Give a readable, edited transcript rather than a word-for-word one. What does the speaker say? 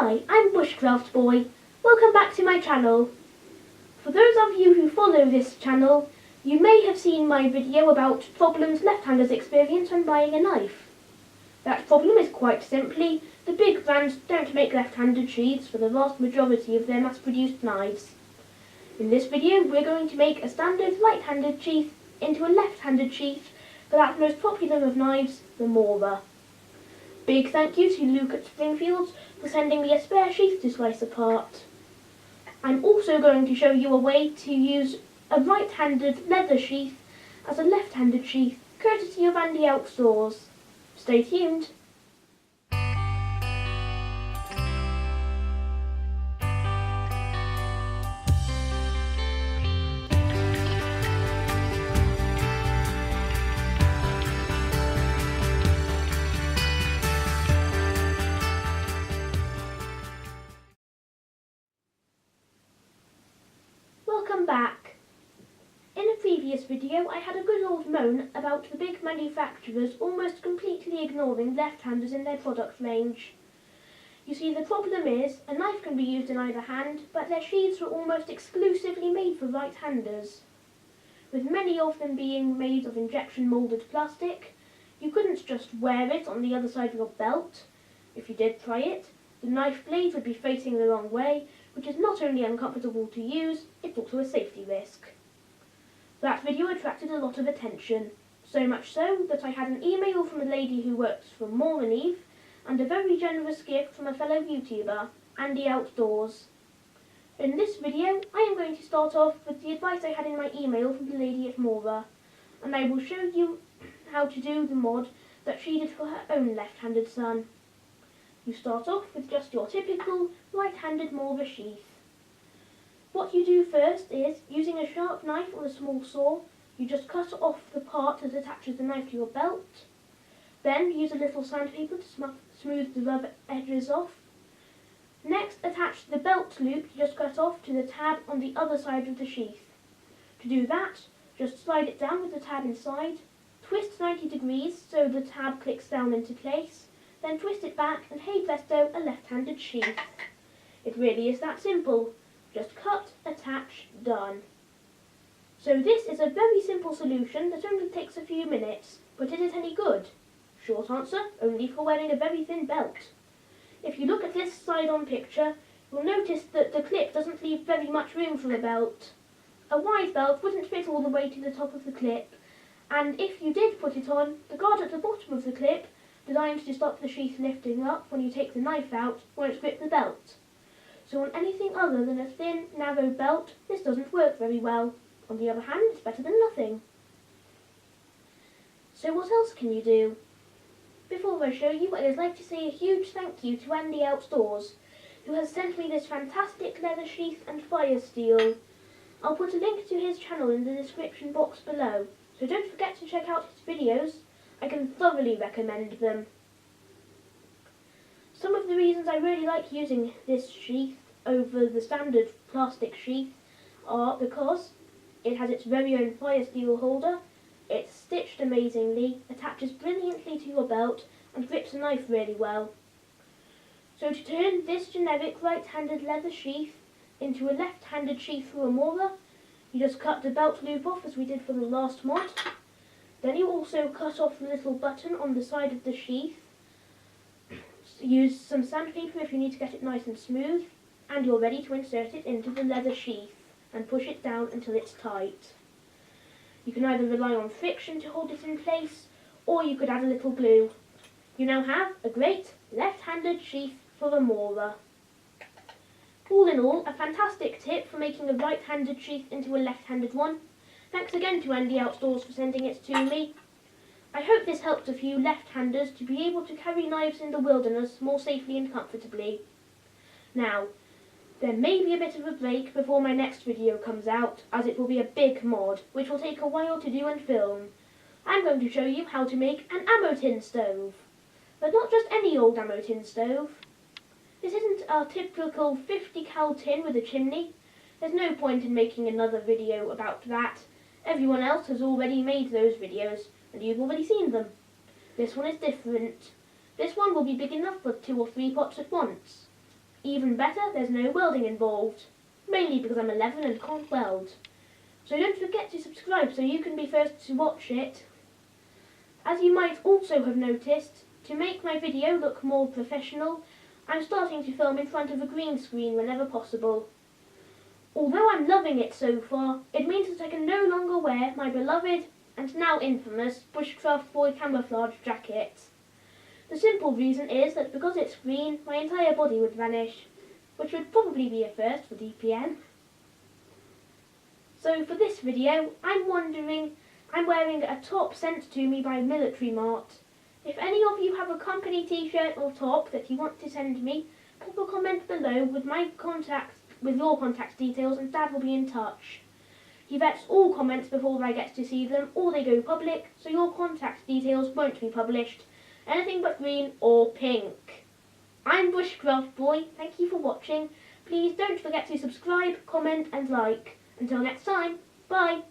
Hi, I'm Bushcraft Boy. Welcome back to my channel. For those of you who follow this channel, you may have seen my video about problems left-handers experience when buying a knife. That problem is quite simply, the big brands don't make left-handed sheaths for the vast majority of their mass-produced knives. In this video, we're going to make a standard right-handed sheath into a left-handed sheath for that most popular of knives, the Mora. Big thank you to Luke at Springfields for sending me a spare sheath to slice apart. I'm also going to show you a way to use a right-handed leather sheath as a left-handed sheath, courtesy of Andy Outdoors. Stay tuned. Welcome back. In a previous video I had a good old moan about the big manufacturers almost completely ignoring left-handers in their product range. You see, the problem is, a knife can be used in either hand, but their sheaths were almost exclusively made for right-handers. With many of them being made of injection moulded plastic, you couldn't just wear it on the other side of your belt. If you did try it, the knife blade would be facing the wrong way, which is not only uncomfortable to use, it's also a safety risk. That video attracted a lot of attention, so much so that I had an email from a lady who works for Mora and a very generous gift from a fellow YouTuber, Andy Outdoors. In this video, I am going to start off with the advice I had in my email from the lady at Mora, and I will show you how to do the mod that she did for her own left-handed son. You start off with just your typical right-handed Mora sheath. What you do first is, using a sharp knife or a small saw, you just cut off the part that attaches the knife to your belt. Then use a little sandpaper to smooth the rough edges off. Next, attach the belt loop you just cut off to the tab on the other side of the sheath. To do that, just slide it down with the tab inside, twist 90 degrees so the tab clicks down into place, then twist it back and hey presto, a left-handed sheath. It really is that simple. Just cut, attach, done. So this is a very simple solution that only takes a few minutes, but is it any good? Short answer, only for wearing a very thin belt. If you look at this side-on picture, you'll notice that the clip doesn't leave very much room for a belt. A wide belt wouldn't fit all the way to the top of the clip, and if you did put it on, the guard at the bottom of the clip, designed to stop the sheath lifting up when you take the knife out, won't grip the belt. So on anything other than a thin, narrow belt, this doesn't work very well. On the other hand, it's better than nothing. So what else can you do? Before I show you, I'd like to say a huge thank you to Andy Outdoors, who has sent me this fantastic leather sheath and fire steel. I'll put a link to his channel in the description box below, so don't forget to check out his videos. I can thoroughly recommend them. Some of the reasons I really like using this sheath over the standard plastic sheath are because it has its very own fire steel holder, it's stitched amazingly, attaches brilliantly to your belt and grips a knife really well. So to turn this generic right-handed leather sheath into a left-handed sheath for a Mora, you just cut the belt loop off as we did for the last mod. Then you also cut off the little button on the side of the sheath. Use some sandpaper if you need to get it nice and smooth, and you're ready to insert it into the leather sheath and push it down until it's tight. You can either rely on friction to hold it in place, or you could add a little glue. You now have a great left-handed sheath for a Mora. All in all, a fantastic tip for making a right-handed sheath into a left-handed one. Thanks again to Andy Outdoors for sending it to me. I hope this helped a few left-handers to be able to carry knives in the wilderness more safely and comfortably. Now, there may be a bit of a break before my next video comes out, as it will be a big mod, which will take a while to do and film. I'm going to show you how to make an ammo tin stove. But not just any old ammo tin stove. This isn't our typical 50 cal tin with a chimney. There's no point in making another video about that. Everyone else has already made those videos, and you've already seen them. This one is different. This one will be big enough for 2 or 3 pots at once. Even better, there's no welding involved, mainly because I'm 11 and can't weld. So don't forget to subscribe so you can be first to watch it. As you might also have noticed, to make my video look more professional, I'm starting to film in front of a green screen whenever possible. Although I'm loving it so far, it means that I can no longer wear my beloved and now infamous Bushcraft boy camouflage jacket. The simple reason is that because it's green, my entire body would vanish, which would probably be a first for DPM. So for this video, I'm wearing a top sent to me by Military Mart. If any of you have a company t-shirt or top that you want to send me, pop a comment below with your contact details and Dad will be in touch. He vets all comments before I get to see them, or they go public, so your contact details won't be published. Anything but green or pink. I'm Bushcraft Boy, thank you for watching. Please don't forget to subscribe, comment and like. Until next time, bye!